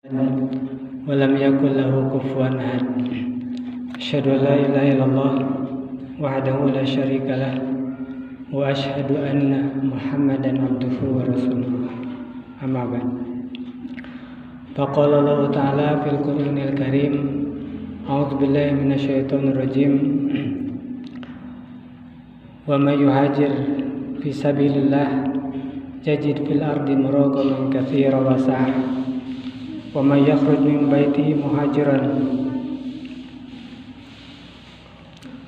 ولم يكن له كفوا أحد أشهد أن لا إله إلا الله وحده لا شريك له وأشهد أن محمدا عبده ورسوله أما بعد فقال الله تعالى في القرآن الكريم أعوذ بالله من الشيطان الرجيم ومن يهاجر في سبيل الله يجد في الأرض مراغما كثيرا وسعة ومن يخرج من بيته مهاجرا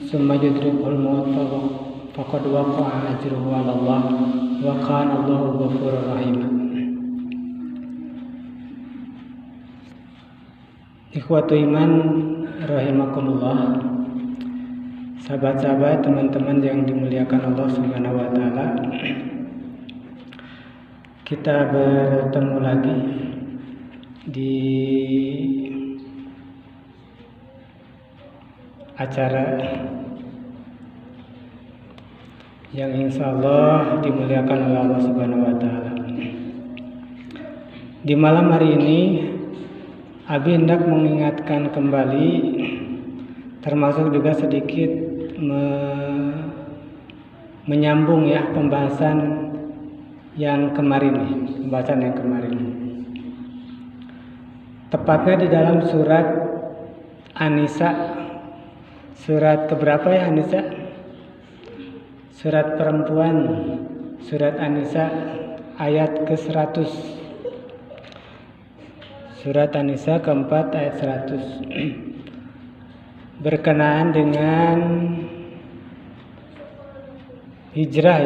ثم يدركه الموت فقد وقع أجره على الله وكان الله غفورا رحيما. Ikhwatu iman rahimakumullah, sahabat-sahabat, teman-teman yang dimuliakan Allah Subhanahu wa taala. Kita bertemu lagi di acara yang insya Allah dimuliakan oleh Allah Subhanahu wa taala. Di malam hari ini Abi hendak mengingatkan kembali, termasuk juga sedikit menyambung ya pembahasan yang kemarin tepatnya di dalam surat An-Nisa, surat keberapa ya An-Nisa? Surat perempuan, surat An-Nisa ayat ke-100. Surat An-Nisa keempat ayat 100 berkenaan dengan hijrah.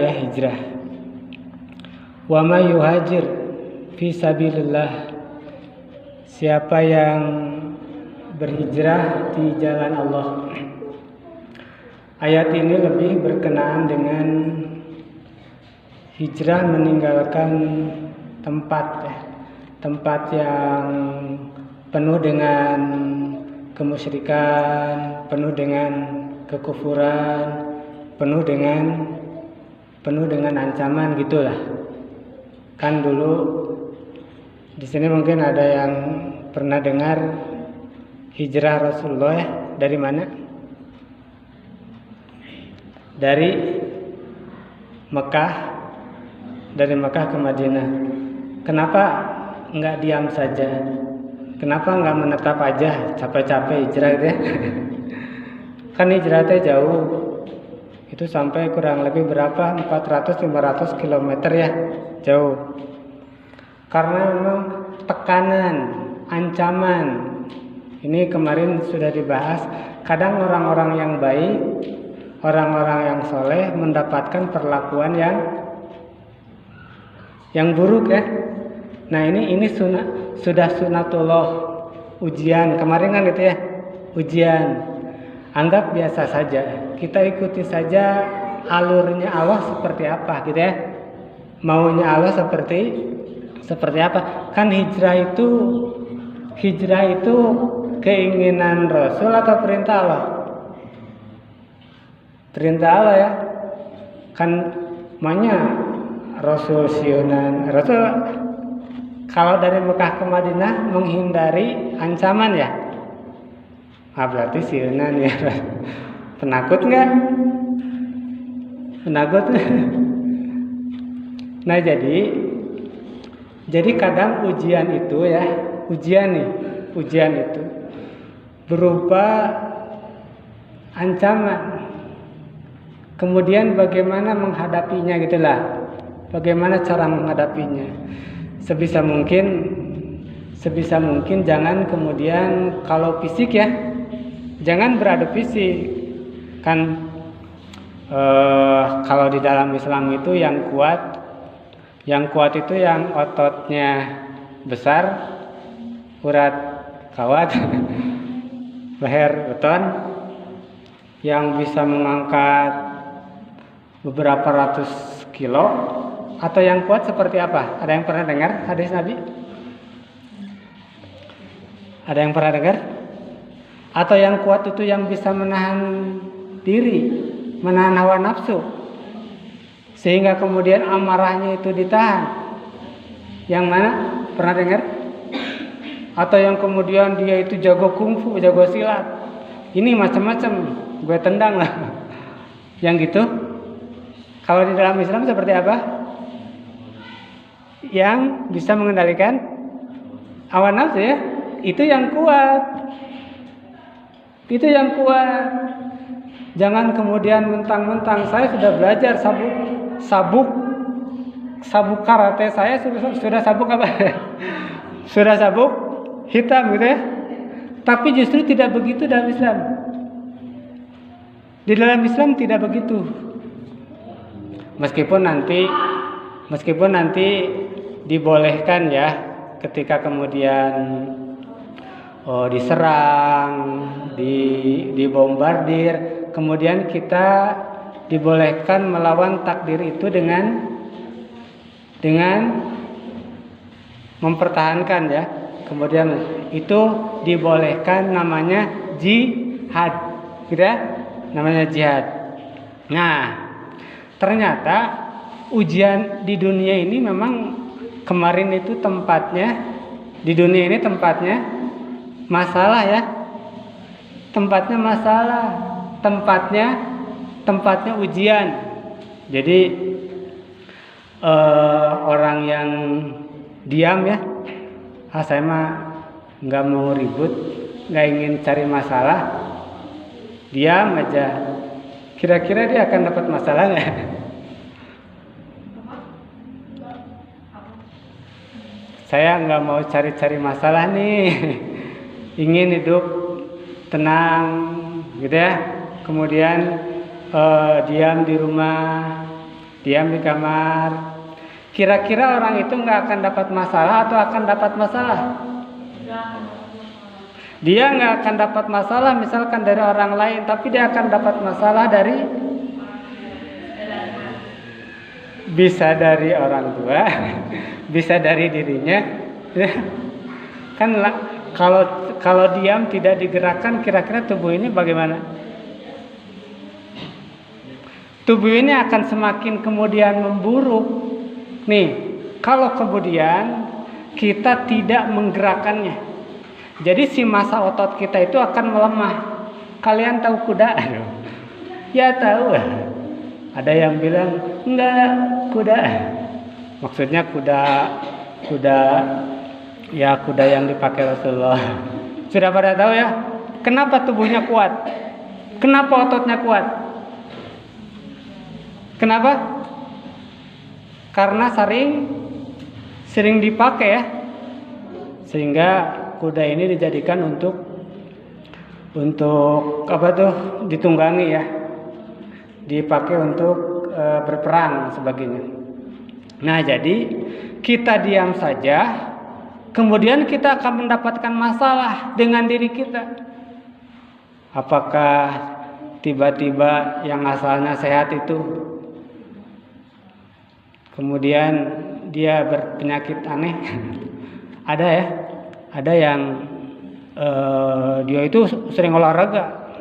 Wa may yuhajir fi sabilillah, siapa yang berhijrah di jalan Allah. Ayat ini lebih berkenaan dengan hijrah meninggalkan tempat yang penuh dengan kemusyrikan, penuh dengan kekufuran, penuh dengan ancaman gitulah. Kan dulu di sini mungkin ada yang pernah dengar hijrah Rasulullah ya, dari mana? Dari Mekah ke Madinah. Kenapa enggak diam saja? Kenapa enggak menetap aja, capek-capek hijrah gitu ya? Kan hijrahnya jauh. Itu sampai kurang lebih berapa? 400-500 km ya, jauh. Karena memang tekanan, ancaman. Ini kemarin sudah dibahas. Kadang orang-orang yang baik, orang-orang yang soleh mendapatkan perlakuan yang buruk ya. Nah ini sudah sunatullah, ujian. Kemarin kan gitu ya, ujian. Anggap biasa saja. Kita ikuti saja alurnya Allah seperti apa gitu ya. Maunya Allah seperti apa? Kan hijrah itu keinginan Rasul atau perintah Allah? Perintah Allah ya. Kan makanya Rasul kalau dari Mekah ke Madinah menghindari ancaman ya. Berarti siunan ya. Penakut enggak? Penakut. Nah, jadi kadang ujian itu berupa ancaman. Kemudian bagaimana menghadapinya gitulah. Bagaimana cara menghadapinya? Sebisa mungkin jangan kemudian kalau fisik ya, jangan beradu fisik. Kan kalau di dalam Islam itu yang kuat itu yang ototnya besar, urat kawat, leher beton, yang bisa mengangkat beberapa ratus kilo. Atau yang kuat seperti apa? Ada yang pernah dengar hadis Nabi? Ada yang pernah dengar? Atau yang kuat itu yang bisa menahan diri, menahan hawa nafsu, sehingga kemudian amarahnya itu ditahan. Yang mana? Pernah dengar? Atau yang kemudian dia itu jago kungfu, jago silat. Ini macam-macam, gue tendang lah. Yang gitu. Kalau di dalam Islam seperti apa? Yang bisa mengendalikan hawa nafsu ya. Itu yang kuat. Itu yang kuat. Jangan kemudian mentang-mentang saya sudah belajar sabuk karate, saya sudah sabuk apa? Sudah sabuk hitam gitu ya. Tapi justru tidak begitu dalam Islam. Di dalam Islam tidak begitu. Meskipun nanti dibolehkan ya ketika kemudian diserang, dibombardir, kemudian kita dibolehkan melawan takdir itu dengan mempertahankan ya. Kemudian itu dibolehkan, namanya jihad, gitu ya? Namanya jihad. Nah, ternyata ujian di dunia ini memang kemarin itu tempatnya masalah ya. Tempatnya masalah, tempatnya ujian. Jadi orang yang diam ya, saya mah nggak mau ribut, nggak ingin cari masalah, diam aja. Kira-kira dia akan dapat masalah nggak? Saya nggak mau cari-cari masalah nih, ingin hidup tenang, gitu ya. Kemudian diam di rumah, diam di kamar. Kira-kira orang itu nggak akan dapat masalah atau akan dapat masalah? Dia nggak akan dapat masalah misalkan dari orang lain, tapi dia akan dapat masalah bisa dari orang tua, bisa dari dirinya. Kan kalau diam tidak digerakkan, kira-kira tubuh ini bagaimana? Tubuh ini akan semakin kemudian memburuk. Nih, kalau kemudian kita tidak menggerakkannya, jadi si massa otot kita itu akan melemah. Kalian tahu kuda? Ya tahu. Ada yang bilang enggak kuda. Maksudnya kuda yang dipakai Rasulullah. Sudah pada tahu ya? Kenapa tubuhnya kuat? Kenapa ototnya kuat? Kenapa? Karena sering dipakai ya, sehingga kuda ini dijadikan untuk apa tuh, ditunggangi ya, dipakai untuk berperang sebagainya. Nah, jadi kita diam saja, kemudian kita akan mendapatkan masalah dengan diri kita. Apakah tiba-tiba yang asalnya sehat itu kemudian dia berpenyakit aneh? Ada ya, ada yang dia itu sering olahraga,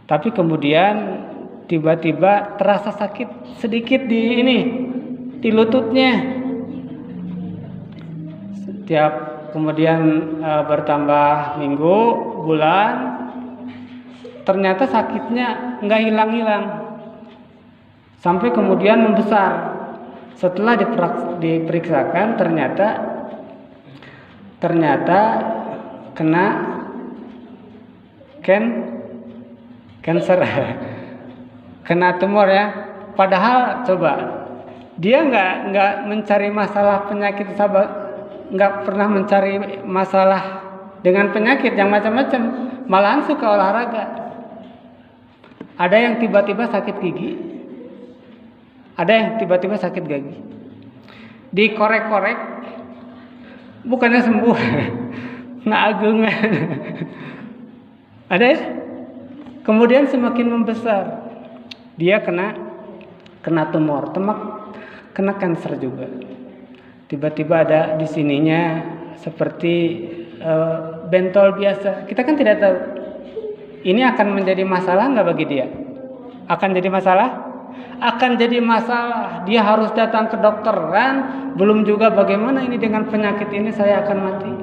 tapi kemudian tiba-tiba terasa sakit sedikit di lututnya. Setiap kemudian bertambah minggu, bulan, ternyata sakitnya nggak hilang-hilang, sampai kemudian membesar. Setelah diperiksakan ternyata kena cancer, kena tumor ya. Padahal coba dia nggak mencari masalah penyakit, nggak pernah mencari masalah dengan penyakit yang macam-macam, malahan suka olahraga. Ada yang tiba-tiba sakit gigi. Ada yang tiba-tiba sakit gigi, dikorek-korek, bukannya sembuh, ngagungan. Ada ya? Kemudian semakin membesar, dia kena tumor, kena kanker juga. Tiba-tiba ada di sininya seperti bentol biasa. Kita kan tidak tahu. Ini akan menjadi masalah nggak bagi dia? Akan jadi masalah? Akan jadi masalah. Dia harus datang ke dokter kan. Belum juga bagaimana ini dengan penyakit ini saya akan mati.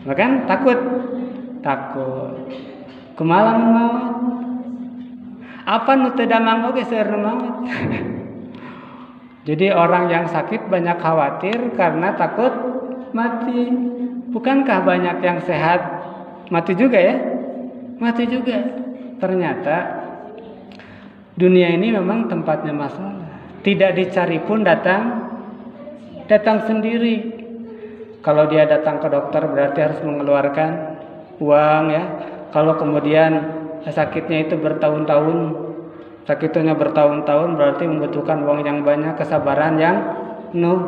Bahkan takut. Kumaha maut. Apa nu teu damang oge seueur maut. Jadi orang yang sakit banyak khawatir karena takut mati. Bukankah banyak yang sehat mati juga ya? Mati juga. Ternyata dunia ini memang tempatnya masalah. Tidak dicari pun datang sendiri. Kalau dia datang ke dokter berarti harus mengeluarkan uang ya. Kalau kemudian sakitnya itu sakitnya bertahun-tahun berarti membutuhkan uang yang banyak, kesabaran yang penuh.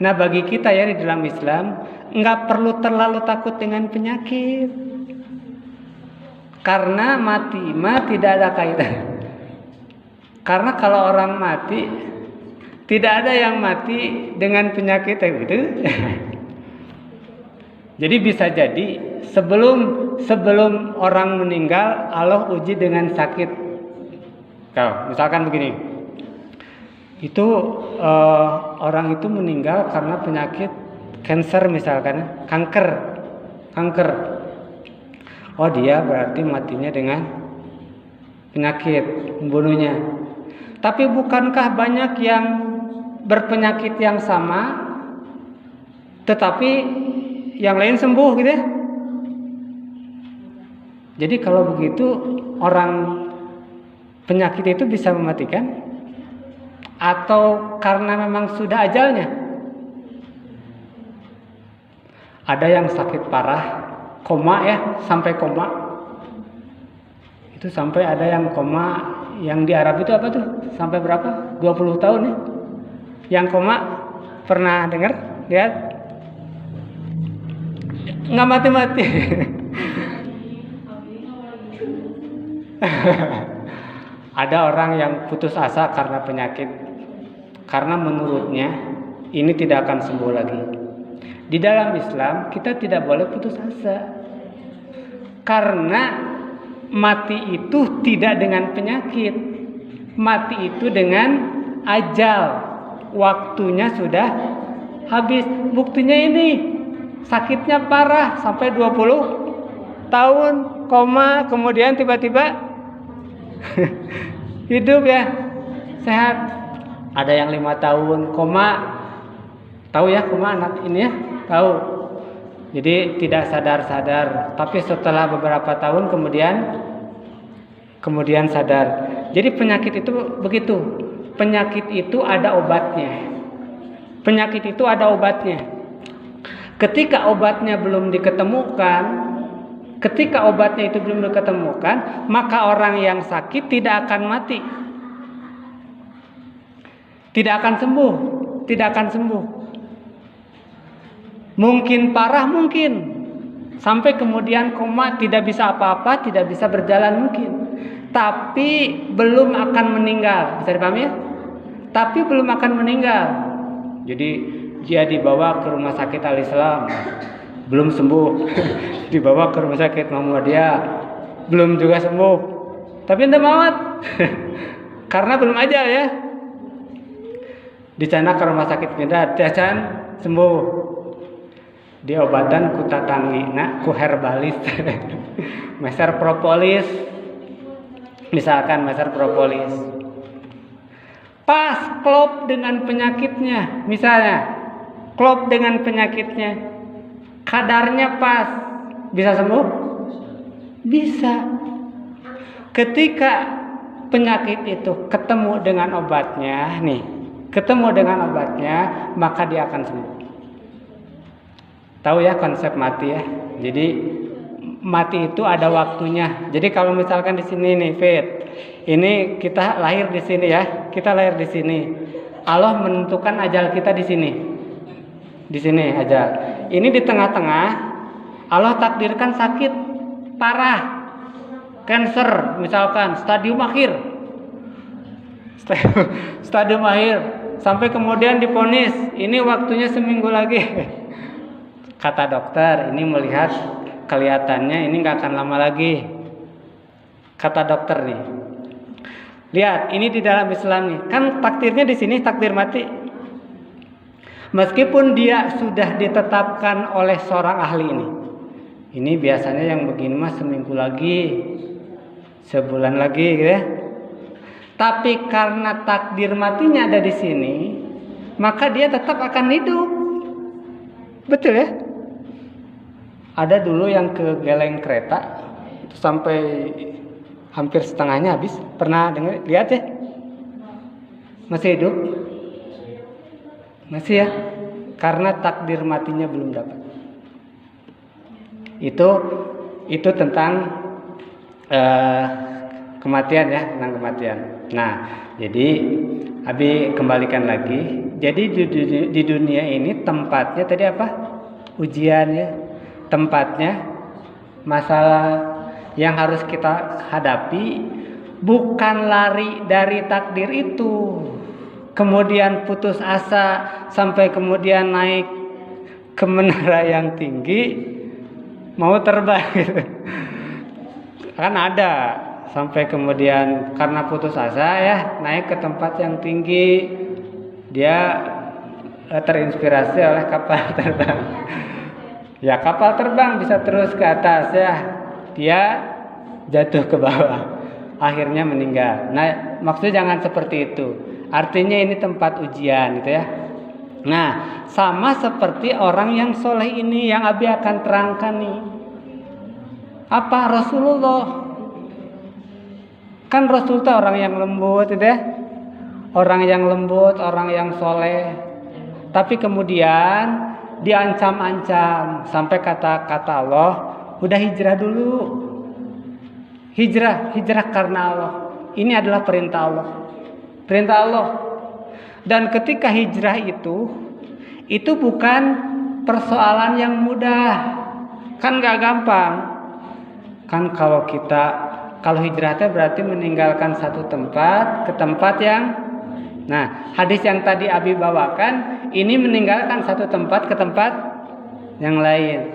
Nah bagi kita ya di dalam Islam nggak perlu terlalu takut dengan penyakit, karena mati mah tidak ada kaitan. Karena kalau orang mati tidak ada yang mati dengan penyakit gitu. Jadi bisa jadi sebelum orang meninggal Allah uji dengan sakit. Kalau misalkan begini, itu orang itu meninggal karena penyakit kanker misalkan, kanker. Oh dia berarti matinya dengan penyakit membunuhnya. Tapi bukankah banyak yang berpenyakit yang sama, tetapi yang lain sembuh gitu ya? Jadi kalau begitu orang penyakit itu bisa mematikan? Atau karena memang sudah ajalnya? Ada yang sakit parah, koma ya, sampai koma. Itu sampai ada yang koma, yang di Arab itu apa tuh? Sampai berapa? 20 tahun ya? Yang koma, pernah dengar? Lihat? Nggak mati-mati. Ada orang yang putus asa karena penyakit, karena menurutnya ini tidak akan sembuh lagi. Di dalam Islam kita tidak boleh putus asa, karena mati itu tidak dengan penyakit, mati itu dengan ajal, waktunya sudah habis. Buktinya ini, sakitnya parah sampai 20 tahun, koma, kemudian tiba-tiba hidup ya, sehat. Ada yang 5 tahun koma, tahu ya koma anak ini ya, tahu. Jadi tidak sadar, tapi setelah beberapa tahun kemudian sadar. Jadi penyakit itu begitu. Penyakit itu ada obatnya. Ketika obatnya belum diketemukan, maka orang yang sakit tidak akan mati. Tidak akan sembuh. Mungkin parah, mungkin sampai kemudian koma, tidak bisa apa-apa, tidak bisa berjalan mungkin. Tapi belum akan meninggal. Bisa dipahami ya? Tapi belum akan meninggal. Jadi dia dibawa ke rumah sakit Al-Islam, belum sembuh. Dibawa ke rumah sakit Muhammadiyah, belum juga sembuh. Tapi ente mawat. Karena belum ajal ya. Dicana ke rumah sakit pindah, diacan sembuh. Diobatan ku tatanggina, ku herbalis. Meser propolis. Misalkan meser propolis. Pas klop dengan penyakitnya, misalnya klop dengan penyakitnya, kadarnya pas, bisa sembuh? Bisa. Ketika penyakit itu ketemu dengan obatnya, maka dia akan sembuh. Tahu ya konsep mati ya. Jadi mati itu ada waktunya. Jadi kalau misalkan di sini nih, Fit, ini kita lahir di sini ya. Kita lahir di sini. Allah menentukan ajal kita di sini. Di sini ajal. Ini di tengah-tengah Allah takdirkan sakit parah. Kanker misalkan stadium akhir. Stadium akhir sampai kemudian divonis ini waktunya seminggu lagi. Kata dokter, ini melihat kelihatannya ini nggak akan lama lagi. Kata dokter nih, lihat ini di dalam Islam nih, kan takdirnya di sini takdir mati. Meskipun dia sudah ditetapkan oleh seorang ahli ini, Ini biasanya yang begini mah seminggu lagi, sebulan lagi gitu ya. Tapi karena takdir matinya ada di sini, maka dia tetap akan hidup. Betul ya? Ada dulu yang ke geleng kereta sampai hampir setengahnya habis. Pernah dengar? Lihat ya? Masih hidup? Masih ya? Karena takdir matinya belum dapat. Itu tentang kematian ya, tentang kematian. Nah, jadi Abi kembalikan lagi. Jadi di dunia ini tempatnya tadi apa? Ujian ya. Tempatnya masalah yang harus kita hadapi bukan lari dari takdir itu. Kemudian putus asa sampai kemudian naik ke menara yang tinggi mau terbang gitu. Kan ada sampai kemudian karena putus asa ya naik ke tempat yang tinggi, dia terinspirasi oleh kapal terbang. Ya kapal terbang bisa terus ke atas ya, dia jatuh ke bawah, akhirnya meninggal. Nah maksudnya jangan seperti itu. Artinya ini tempat ujian gitu ya. Nah sama seperti orang yang soleh ini yang Abi akan terangkan nih. Apa Rasulullah? Kan Rasul itu orang yang lembut gitu ya. Orang yang lembut, orang yang soleh. Tapi kemudian diancam-ancam sampai kata-kata Allah, udah hijrah dulu. Hijrah karena Allah. Ini adalah perintah Allah. Perintah Allah. Dan ketika hijrah itu bukan persoalan yang mudah. Kan gak gampang. Kan kalau hijrah itu berarti meninggalkan satu tempat ke tempat yang, nah hadis yang tadi Abi bawakan ini meninggalkan satu tempat ke tempat yang lain.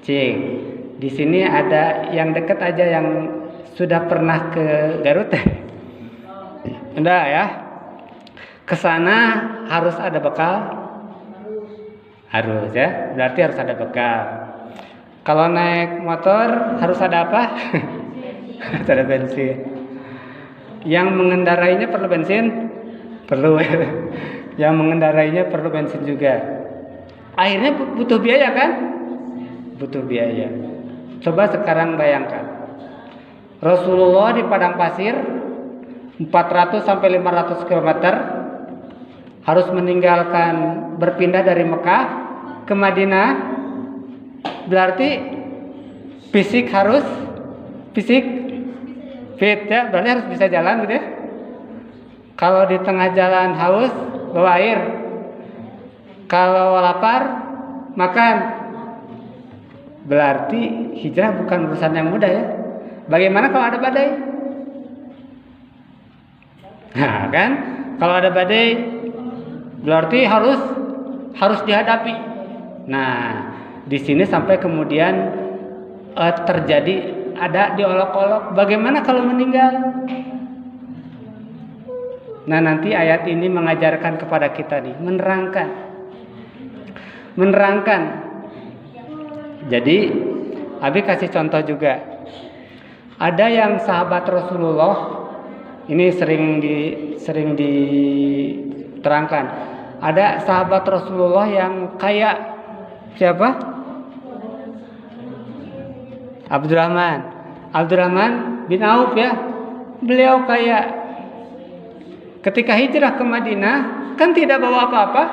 Cik, di sini ada yang dekat aja yang sudah pernah ke Garut. Udah ya. Kesana harus ada bekal. Harus ya, berarti harus ada bekal. Kalau naik motor harus ada apa? Harus ada bensin. Yang mengendarainya perlu bensin? Perlu. Yang mengendarainya perlu bensin juga. Akhirnya butuh biaya kan? Butuh biaya. Coba sekarang bayangkan. Rasulullah di padang pasir 400 sampai 500 km harus meninggalkan, berpindah dari Mekah ke Madinah. Berarti fisik fit ya, berarti harus bisa jalan gitu ya. Kalau di tengah jalan haus, bawa air. Kalau lapar, makan. Berarti hijrah bukan urusan yang mudah ya. Bagaimana kalau ada badai? Nah kan, kalau ada badai berarti harus dihadapi. Nah, di sini sampai kemudian terjadi ada diolok-olok. Bagaimana kalau meninggal? Nah nanti ayat ini mengajarkan kepada kita nih, menerangkan. Jadi Abi kasih contoh juga. Ada yang sahabat Rasulullah ini sering diterangkan. Ada sahabat Rasulullah yang kaya. Siapa? Abdurrahman bin Auf ya. Beliau kaya. Ketika hijrah ke Madinah kan tidak bawa apa-apa.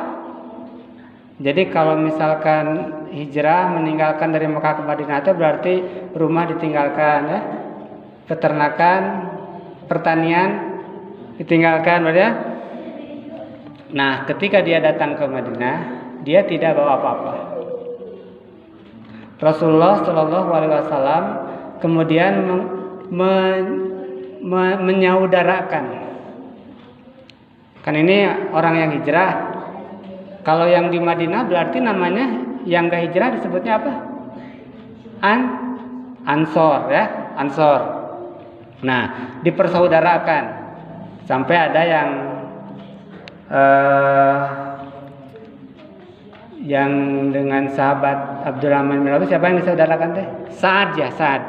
Jadi kalau misalkan hijrah meninggalkan dari Mekah ke Madinah itu berarti rumah ditinggalkan ya. Peternakan, pertanian ditinggalkan ya. Nah, ketika dia datang ke Madinah, dia tidak bawa apa-apa. Rasulullah Shallallahu Alaihi Wasallam kemudian menyaudarakan. Kan ini orang yang hijrah. Kalau yang di Madinah berarti namanya yang gak hijrah disebutnya apa? Ansor ya, Ansor. Nah, dipersaudarakan sampai ada yang dengan sahabat Abdurrahman bin Auf, siapa yang disaudarakan teh? Sa'ad ya, Sa'ad.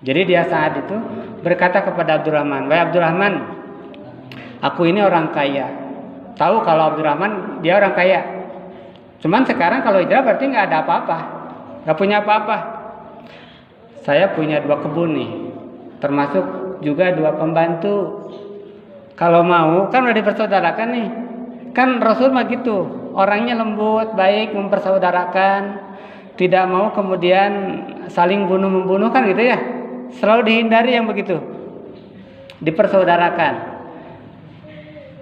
Jadi dia Sa'ad itu berkata kepada Abdurrahman, "Wahai Abdurrahman, aku ini orang kaya." Tahu kalau Abdurrahman dia orang kaya. Cuman sekarang kalau hijrah berarti nggak ada apa-apa, nggak punya apa-apa. Saya punya 2 kebun nih, termasuk juga 2 pembantu. Kalau mau kan udah dipersaudarakan nih. Kan Rasul mah gitu, orangnya lembut, baik, mempersaudarakan, tidak mau kemudian saling bunuh-membunuh kan gitu ya. Selalu dihindari yang begitu. Dipersaudarakan.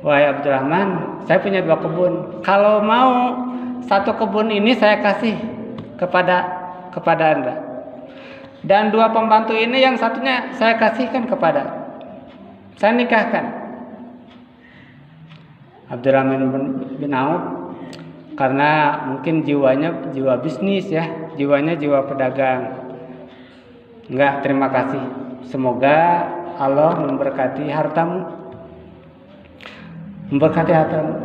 Wahai Abdurrahman, saya punya 2 kebun. Kalau mau 1 kebun ini saya kasih kepada Anda. Dan 2 pembantu ini yang satunya saya kasihkan saya nikahkan. Abdurrahman bin Auf karena mungkin jiwanya jiwa bisnis ya, jiwanya jiwa pedagang. Enggak, terima kasih. Semoga Allah memberkati hartamu. Memberkati hartamu.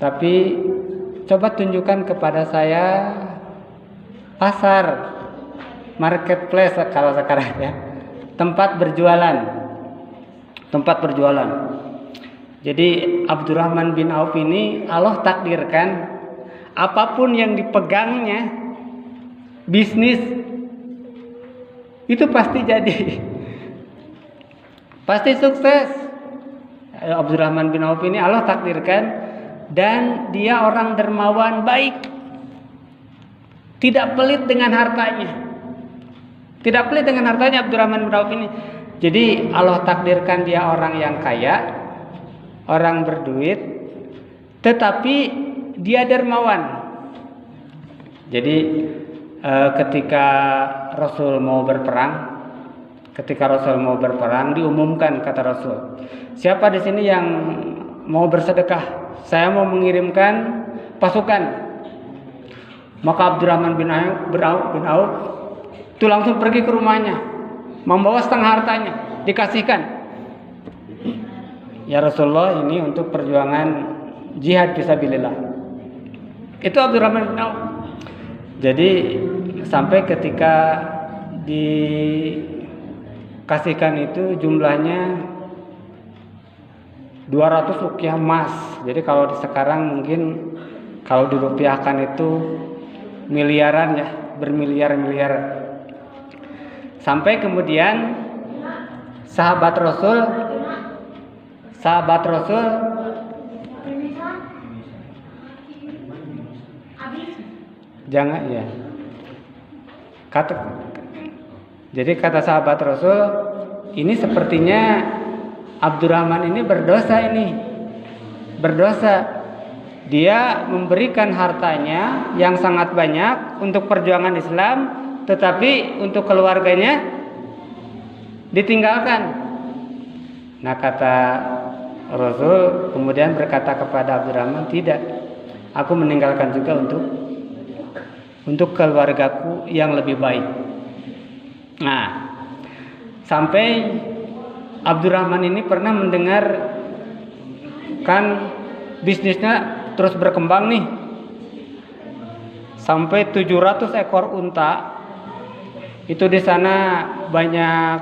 Tapi coba tunjukkan kepada saya pasar, marketplace kalau sekarang ya. Tempat berjualan. Jadi Abdurrahman bin Auf ini Allah takdirkan apapun yang dipegangnya, bisnis itu pasti jadi, pasti sukses. Abdurrahman bin Auf ini Allah takdirkan, dan dia orang dermawan, baik, tidak pelit dengan hartanya, Abdurrahman bin Auf ini. Jadi Allah takdirkan dia orang yang kaya, orang berduit, tetapi dia dermawan. Jadi ketika Rasul mau berperang, diumumkan kata Rasul, siapa di sini yang mau bersedekah? Saya mau mengirimkan pasukan. Maka Abdurrahman bin Auf itu langsung pergi ke rumahnya, membawa setengah hartanya, dikasihkan. Ya Rasulullah, ini untuk perjuangan jihad fisabilillah. Itu Abdurrahman bin Auf. Jadi sampai ketika dikasihkan itu jumlahnya 200 ukiah emas. Jadi kalau sekarang mungkin kalau dirupiahkan itu miliaran ya, bermiliar-miliar. Sampai kemudian sahabat Rasul jangan ya. Jadi kata sahabat Rasul, ini sepertinya Abdurrahman ini berdosa. Dia memberikan hartanya yang sangat banyak untuk perjuangan Islam, tetapi untuk keluarganya ditinggalkan. Nah, kata Rasul kemudian berkata kepada Abdurrahman, tidak, aku meninggalkan juga untuk keluargaku yang lebih baik. Nah, sampai Abdurrahman ini pernah mendengar kan bisnisnya terus berkembang nih, sampai 700 ekor unta. Itu di sana banyak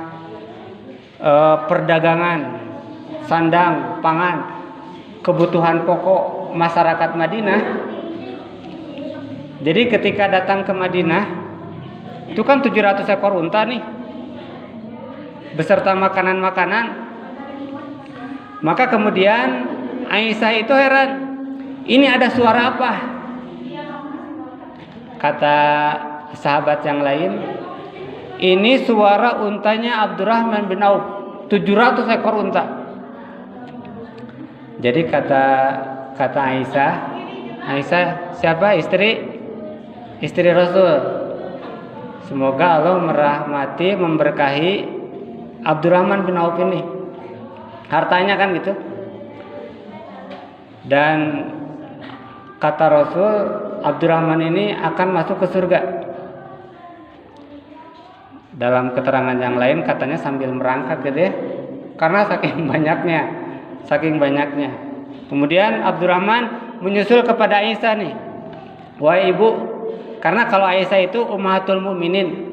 perdagangan, sandang, pangan, kebutuhan pokok masyarakat Madinah. Jadi ketika datang ke Madinah, itu kan 700 ekor unta nih, beserta makanan-makanan. Maka kemudian Aisyah itu heran, ini ada suara apa? Kata sahabat yang lain, ini suara untanya Abdurrahman bin Auf, 700 ekor unta. Jadi kata Aisyah siapa? Istri Rasul. Semoga Allah merahmati, memberkahi Abdurrahman bin Auf ini, hartanya kan gitu. Dan kata Rasul, Abdurrahman ini akan masuk ke surga. Dalam keterangan yang lain katanya sambil merangkak gitu ya, karena saking banyaknya. Kemudian Abdurrahman menyusul kepada Aisyah nih. Wahai ibu, karena kalau Aisyah itu ummahatul mukminin,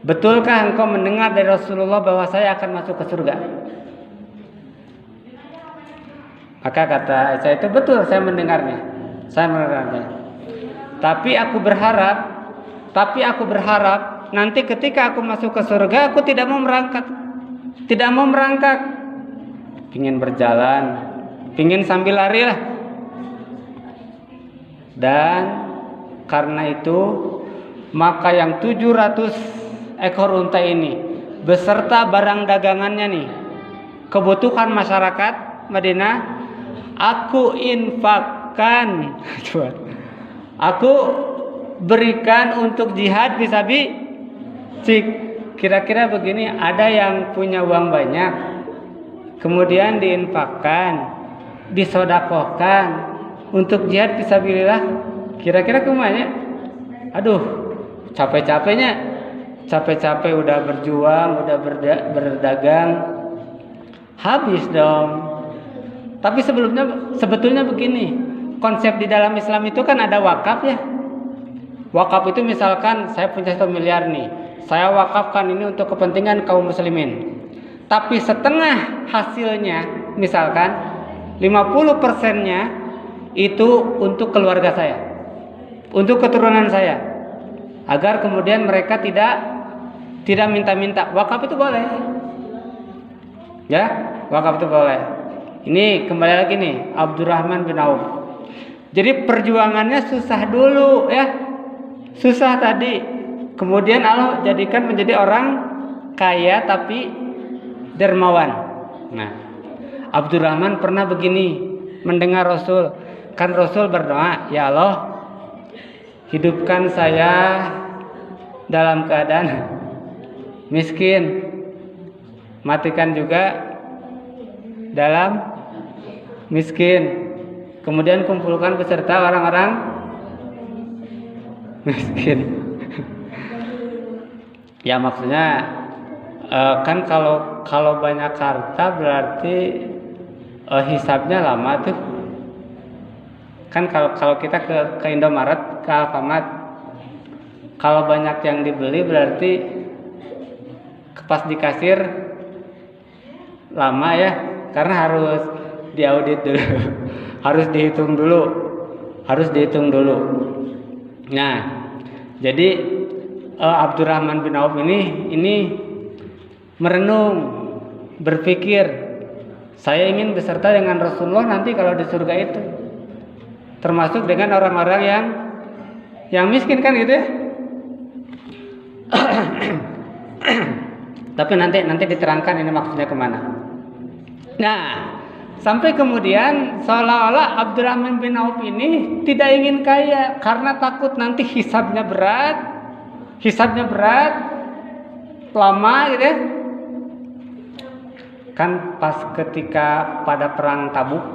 betulkah engkau mendengar dari Rasulullah bahwa saya akan masuk ke surga? Maka kata Aisyah itu, betul, saya mendengarnya. Tapi aku berharap nanti ketika aku masuk ke surga, aku tidak mau merangkak, pingin berjalan, pingin sambil lari lah. Dan karena itu maka yang 700 ekor unta ini beserta barang dagangannya nih, kebutuhan masyarakat Madinah, aku infakkan, aku berikan untuk jihad fisabilillah. Kira-kira begini, ada yang punya uang banyak kemudian diinfakkan, disodakohkan untuk jihad fisabilillah, kira-kira kemana? Aduh, capek-capek udah berjuang, udah berdagang, habis dong. Tapi sebetulnya begini, konsep di dalam Islam itu kan ada wakaf ya. Wakaf itu misalkan saya punya 1 miliar nih, saya wakafkan ini untuk kepentingan kaum muslimin. Tapi setengah hasilnya, misalkan 50%-nya itu untuk keluarga saya, untuk keturunan saya, agar kemudian mereka tidak minta-minta. Wakaf itu boleh, ya, wakaf itu boleh. Ini kembali lagi nih, Abdurrahman bin Auf. Jadi perjuangannya susah dulu ya, susah tadi. Kemudian Allah jadikan menjadi orang kaya tapi dermawan. Nah, Abdurrahman pernah begini mendengar Rasul. Kan Rasul berdoa, ya Allah, hidupkan saya dalam keadaan miskin, matikan juga dalam miskin, kemudian kumpulkan beserta orang-orang miskin. Ya maksudnya kan kalau banyak harta berarti hisabnya lama tuh. Kan kalau kita ke Indomaret, ke Alfamart, kalau banyak yang dibeli berarti pas di kasir lama ya, karena harus diaudit dulu, harus dihitung dulu. Nah, jadi Abdurrahman bin Auf ini merenung, berpikir, saya ingin beserta dengan Rasulullah nanti kalau di surga itu, termasuk dengan orang-orang yang miskin kan gitu ya. Tapi nanti diterangkan ini maksudnya kemana. Nah, sampai kemudian seolah-olah Abdurrahman bin Auf ini tidak ingin kaya karena takut nanti hisabnya berat, lama gitu ya. Kan pas ketika pada perang Tabuk,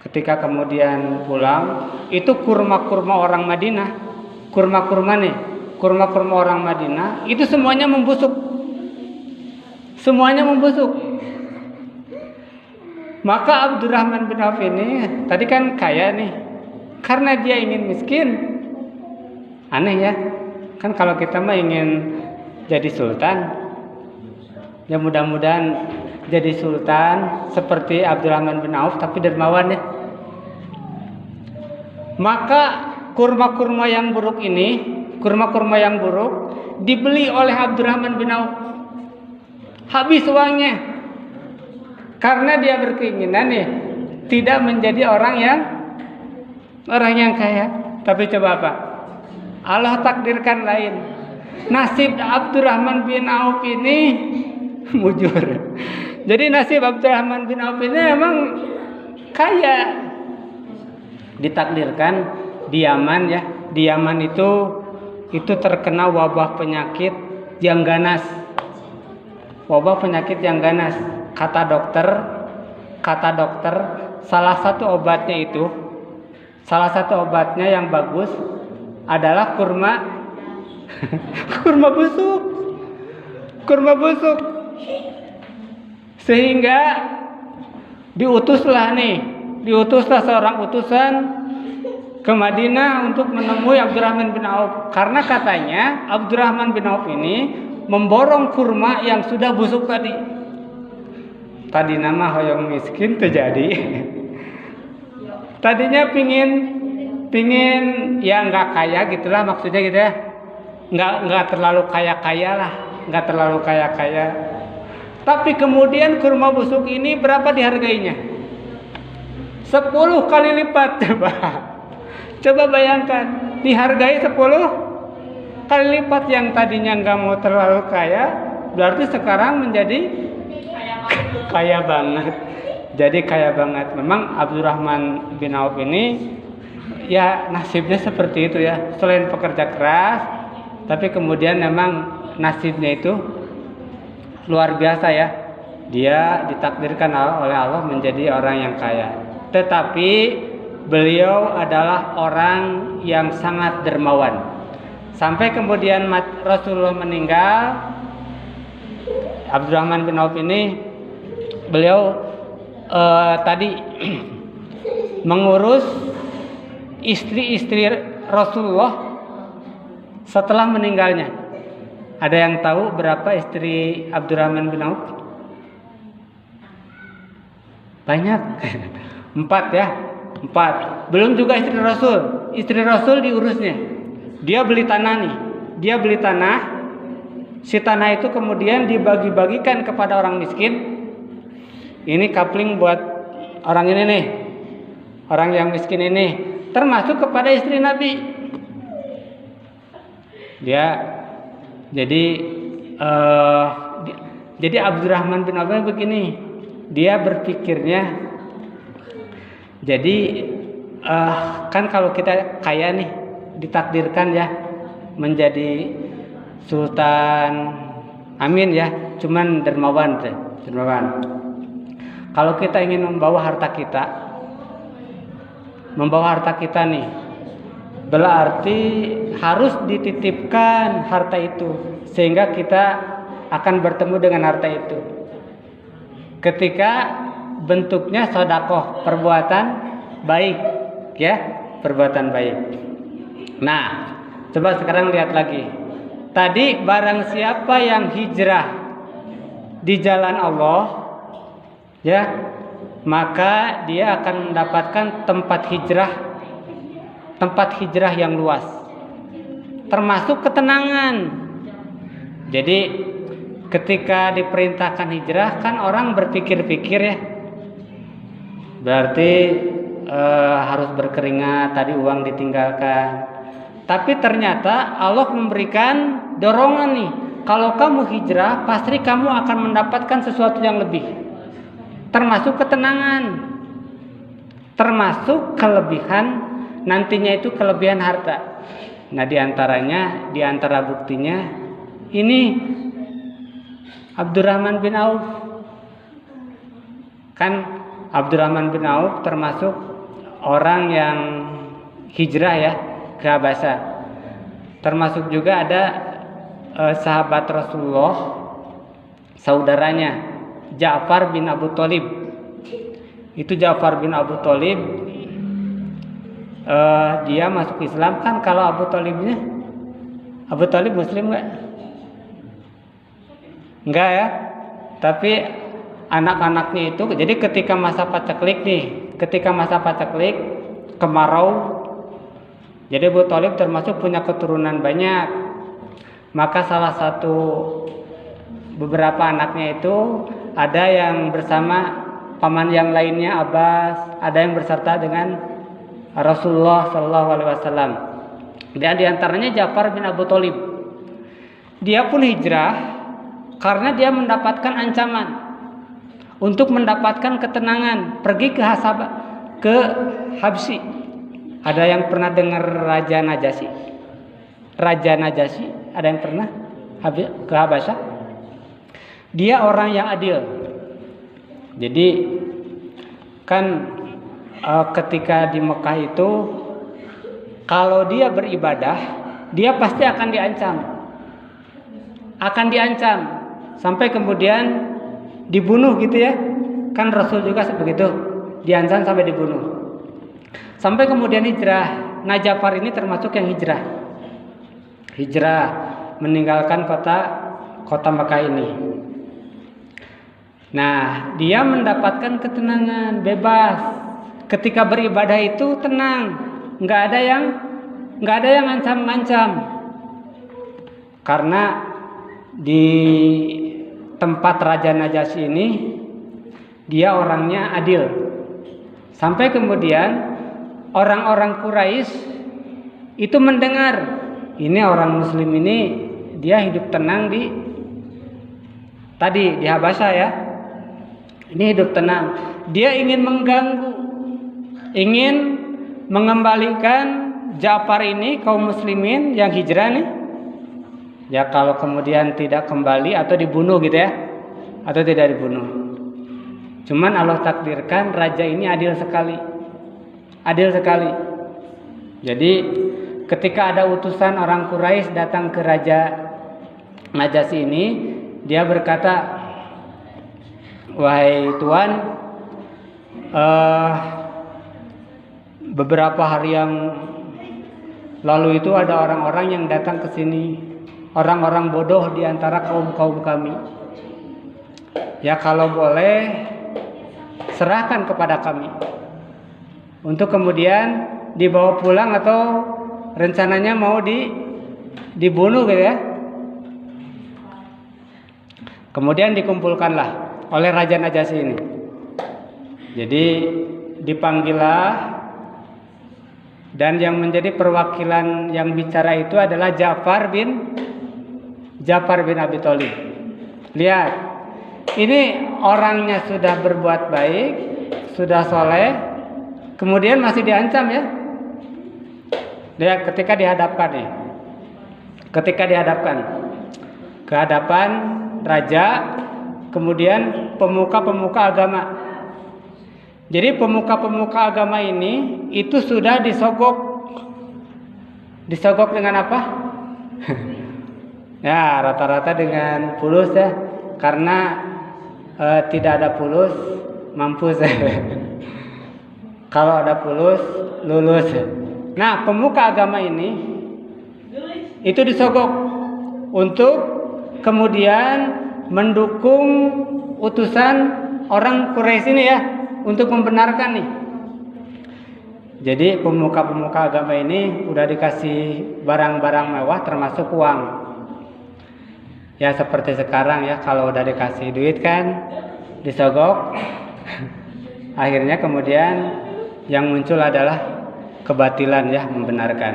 ketika kemudian pulang, itu kurma-kurma orang Madinah, kurma-kurma orang Madinah itu semuanya membusuk. Maka Abdurrahman bin Auf ini tadi kan kaya nih, karena dia ingin miskin. Aneh ya, kan kalau kita mah ingin jadi sultan, ya mudah-mudahan jadi sultan seperti Abdurrahman bin Auf tapi dermawan ya. Maka kurma-kurma yang buruk dibeli oleh Abdurrahman bin Auf. Habis uangnya. Karena dia berkeinginan nih tidak menjadi orang yang kaya. Tapi coba apa? Allah takdirkan lain. Nasib Abdurrahman bin Auf ini mujur. Jadi nasib Abdurrahman bin Auf ini emang kaya. Ditakdirkan di Yaman ya. Di Yaman itu terkena wabah penyakit yang ganas. Kata dokter, salah satu obatnya yang bagus adalah kurma busuk. Sehingga diutuslah seorang utusan ke Madinah untuk menemui Abdurrahman bin Auf, karena katanya Abdurrahman bin Auf ini memborong kurma yang sudah busuk tadi. Tadi nama hoyong miskin terjadi. Tadinya pingin ya nggak kaya gitulah, maksudnya gitu ya, nggak terlalu kaya lah, nggak terlalu kaya. Tapi kemudian kurma busuk ini berapa dihargainya? 10 kali lipat. Coba bayangkan, dihargai 10 kali lipat. Yang tadinya nggak mau terlalu kaya, berarti sekarang menjadi kaya banget. Jadi kaya banget. Memang Abdurrahman bin Auf ini ya nasibnya seperti itu ya. Selain pekerja keras, tapi kemudian memang nasibnya itu luar biasa ya. Dia ditakdirkan oleh Allah menjadi orang yang kaya. Tetapi beliau adalah orang yang sangat dermawan. Sampai kemudian Rasulullah meninggal, Abdurrahman bin Auf ini beliau tadi mengurus istri-istri Rasulullah setelah meninggalnya. Ada yang tahu berapa istri Abdurrahman bin Auf? Banyak. 4 ya. 4. Belum juga istri Rasul. Istri Rasul diurusnya. Dia beli tanah nih. Dia beli tanah. Si tanah itu kemudian dibagi-bagikan kepada orang miskin. Ini kapling buat orang ini nih. Orang yang miskin ini. Termasuk kepada istri Nabi. Jadi Abdurrahman bin Auf begini. Dia berpikirnya, jadi kan kalau kita kaya nih, ditakdirkan ya menjadi sultan, amin ya, cuman dermawan. Kalau kita ingin membawa harta kita nih, berarti harus dititipkan harta itu, sehingga kita akan bertemu dengan harta itu. Ketika bentuknya sedekah, perbuatan baik, ya, perbuatan baik. Nah, coba sekarang lihat lagi. Tadi barang siapa yang hijrah di jalan Allah, ya, maka dia akan mendapatkan tempat hijrah yang luas, termasuk ketenangan. Jadi ketika diperintahkan hijrah, kan orang berpikir-pikir ya, berarti harus berkeringat, tadi uang ditinggalkan. Tapi ternyata Allah memberikan dorongan nih, kalau kamu hijrah pasti kamu akan mendapatkan sesuatu yang lebih, termasuk ketenangan, termasuk kelebihan nantinya itu kelebihan harta. Nah, di antara buktinya ini Abdurrahman bin Auf. Kan Abdurrahman bin Auf termasuk orang yang hijrah ya ke Habasyah. Termasuk juga ada sahabat Rasulullah, saudaranya Ja'far bin Abu Thalib. Itu Ja'far bin Abu Thalib, dia masuk Islam. Kan kalau Abu Thalib Muslim enggak ya, tapi anak-anaknya itu, jadi ketika masa paceklik kemarau, jadi Abu Thalib termasuk punya keturunan banyak. Maka salah satu beberapa anaknya itu ada yang bersama paman yang lainnya Abbas, ada yang berserta dengan Rasulullah SAW. Dan di antaranya Ja'far bin Abu Thalib. Dia pun hijrah karena dia mendapatkan ancaman untuk mendapatkan ketenangan, pergi ke Habsyi. Ada yang pernah dengar Raja Najasyi? Ada yang pernah ke Habasyah? Dia orang yang adil. Jadi kan ketika di Mekah itu, kalau dia beribadah, dia pasti akan diancam sampai kemudian dibunuh gitu ya. Kan Rasul juga begitu, diancam sampai dibunuh. Sampai kemudian hijrah. Nah, Ja'far ini termasuk yang hijrah meninggalkan kota Mekah ini. Nah, dia mendapatkan ketenangan, bebas. Ketika beribadah itu tenang, nggak ada yang ancam-ancam. Karena di tempat Raja Najasyi ini dia orangnya adil. Sampai kemudian orang-orang Quraisy itu mendengar ini orang Muslim ini dia hidup tenang di Habasyah ya. Ini hidup tenang. Dia ingin mengganggu, ingin mengembalikan Ja'far ini, kaum muslimin yang hijrah nih. Ya kalau kemudian tidak kembali atau dibunuh gitu ya. Atau tidak dibunuh. Cuman Allah takdirkan raja ini adil sekali. Adil sekali. Jadi ketika ada utusan orang Quraisy datang ke Raja Najasyi ini, dia berkata, wahai Tuan, beberapa hari yang lalu itu ada orang-orang yang datang ke sini, orang-orang bodoh di antara kaum kami. Ya kalau boleh serahkan kepada kami untuk kemudian dibawa pulang atau rencananya mau dibunuh gitu ya. Kemudian dikumpulkanlah oleh Raja Najasyi ini. Jadi dipanggillah, dan yang menjadi perwakilan yang bicara itu adalah Ja'far bin Abi Thalib. Lihat, ini orangnya sudah berbuat baik, sudah soleh, kemudian masih diancam ya. Dia ketika dihadapkan ke hadapan raja, kemudian pemuka-pemuka agama. Jadi pemuka-pemuka agama ini itu sudah disogok dengan apa? Ya rata-rata dengan fulus ya, karena tidak ada fulus mampus. Kalau ada fulus lulus. Nah, pemuka agama ini itu disogok untuk kemudian mendukung utusan orang Quraisy ini ya, untuk membenarkan nih. Jadi pemuka-pemuka agama ini udah dikasih barang-barang mewah termasuk uang. Ya seperti sekarang ya, kalau udah dikasih duit kan disogok. Akhirnya kemudian yang muncul adalah kebatilan ya, membenarkan.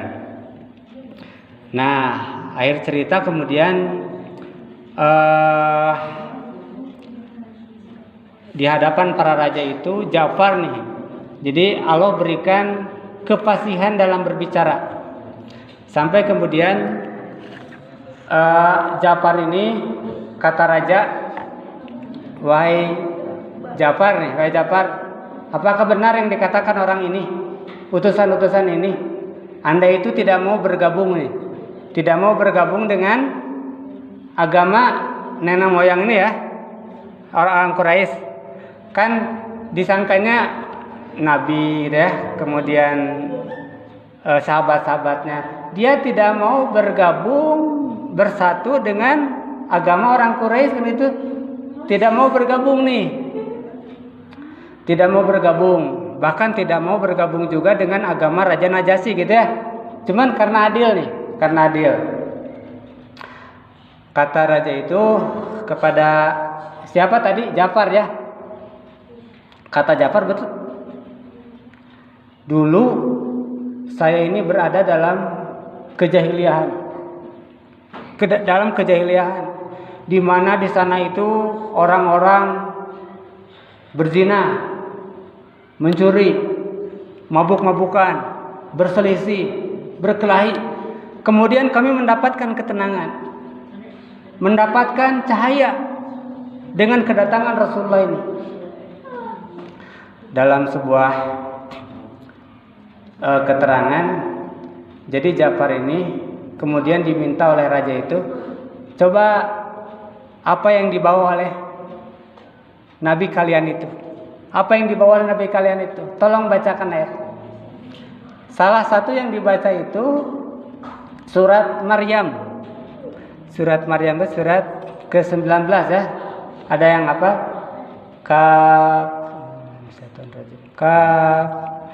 Nah, akhir cerita kemudian di hadapan para raja itu Ja'far nih. Jadi Allah berikan kefasihan dalam berbicara. Sampai kemudian Ja'far ini kata raja, wahai Ja'far, apakah benar yang dikatakan orang ini, utusan-utusan ini? Anda itu tidak mau bergabung nih, tidak mau bergabung dengan agama nenek moyang ini ya, orang-orang Quraisy. Kan disangkanya nabi gitu ya, kemudian sahabat-sahabatnya. Dia tidak mau bergabung, bersatu dengan agama orang Quraisy, kan itu tidak mau bergabung nih. Tidak mau bergabung, bahkan tidak mau bergabung juga dengan agama Raja Najasyi gitu ya. Cuman karena adil nih, karena adil. Kata raja itu kepada siapa tadi? Ja'far ya. Kata Ja'far, betul. Dulu saya ini berada dalam kejahiliahan. Dalam kejahiliahan, di mana di sana itu orang-orang berzina, mencuri, mabuk-mabukan, berselisih, berkelahi. Kemudian kami mendapatkan ketenangan, mendapatkan cahaya dengan kedatangan Rasulullah ini. Dalam sebuah keterangan, jadi Ja'far ini kemudian diminta oleh raja itu, coba apa yang dibawa oleh nabi kalian itu? Apa yang dibawa oleh nabi kalian itu? Tolong bacakan ayat. Salah satu yang dibaca itu surat Maryam. Surat Maryam itu surat ke-19 ya. Ada yang apa? Kaf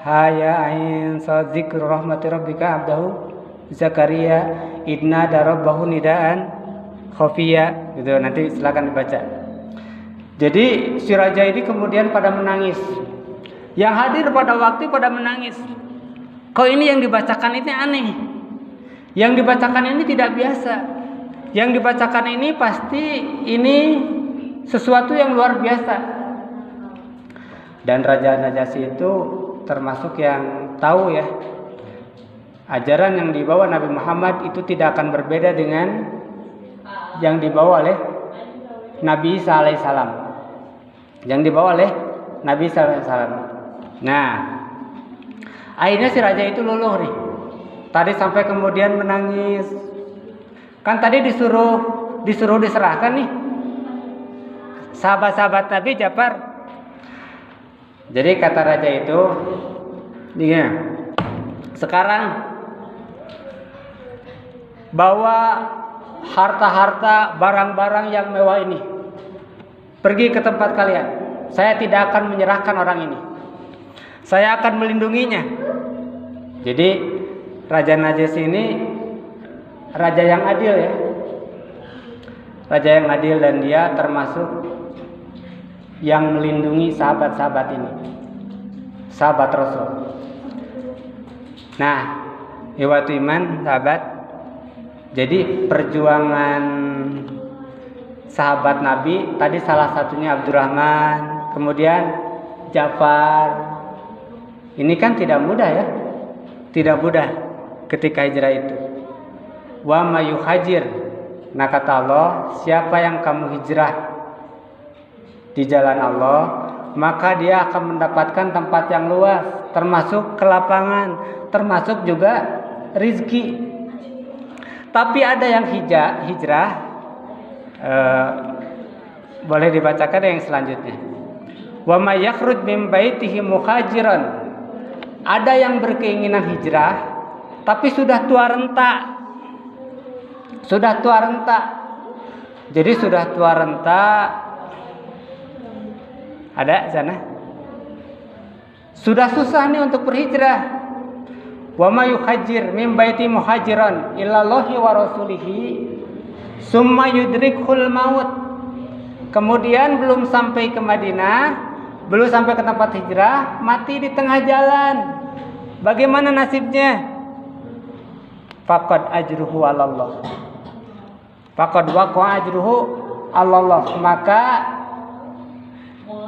ha ya ain sad dzikru rahmati rabbika abdahu Zakaria idna darabbahu nidaan khafiyya gitu. Nanti silakan dibaca. Jadi si raja ini kemudian pada menangis. Yang hadir pada waktu pada menangis. Kok ini yang dibacakan ini aneh. Yang dibacakan ini tidak biasa. Yang dibacakan ini pasti ini sesuatu yang luar biasa. Dan Raja Najasyi itu termasuk yang tahu ya, ajaran yang dibawa Nabi Muhammad itu tidak akan berbeda dengan yang dibawa oleh Nabi Isa alaihissalam. Yang dibawa oleh Nabi Isa alaihissalam. Nah, akhirnya si raja itu luluh nih. Tadi sampai kemudian menangis. Kan tadi disuruh diserahkan nih sahabat-sahabat Nabi Ja'far. Jadi kata raja itu, iya, sekarang bawa harta-harta, barang-barang yang mewah ini, pergi ke tempat kalian. Saya tidak akan menyerahkan orang ini. Saya akan melindunginya. Jadi Raja Najasyi ini raja yang adil ya. Raja yang adil dan dia termasuk yang melindungi sahabat-sahabat ini. Sahabat Rasul. Nah, ikhwatu iman, sahabat. Jadi perjuangan sahabat Nabi tadi salah satunya Abdurrahman, kemudian Ja'far. Ini kan tidak mudah ya. Tidak mudah ketika hijrah itu. Wa may yuhajir. Nah kata Allah, siapa yang kamu hijrah di jalan Allah, maka dia akan mendapatkan tempat yang luas, termasuk kelapangan, termasuk juga rizki. Tapi ada yang hijrah, boleh dibacakan yang selanjutnya. Wa may yakhruj min baitihi muhajiran. Ada yang berkeinginan hijrah, tapi sudah tua renta. Sudah tua renta. Jadi sudah tua renta. Ada sana? Sudah susah nih untuk berhijrah. Wa may yuhajir min baiti muhajiran ilallahi wa rasulihi summa yudrikhul maut. Kemudian belum sampai ke Madinah, belum sampai ke tempat hijrah, mati di tengah jalan. Bagaimana nasibnya? Faqad ajruhu 'alallah. Faqad waqa ajruhu 'alallah. Maka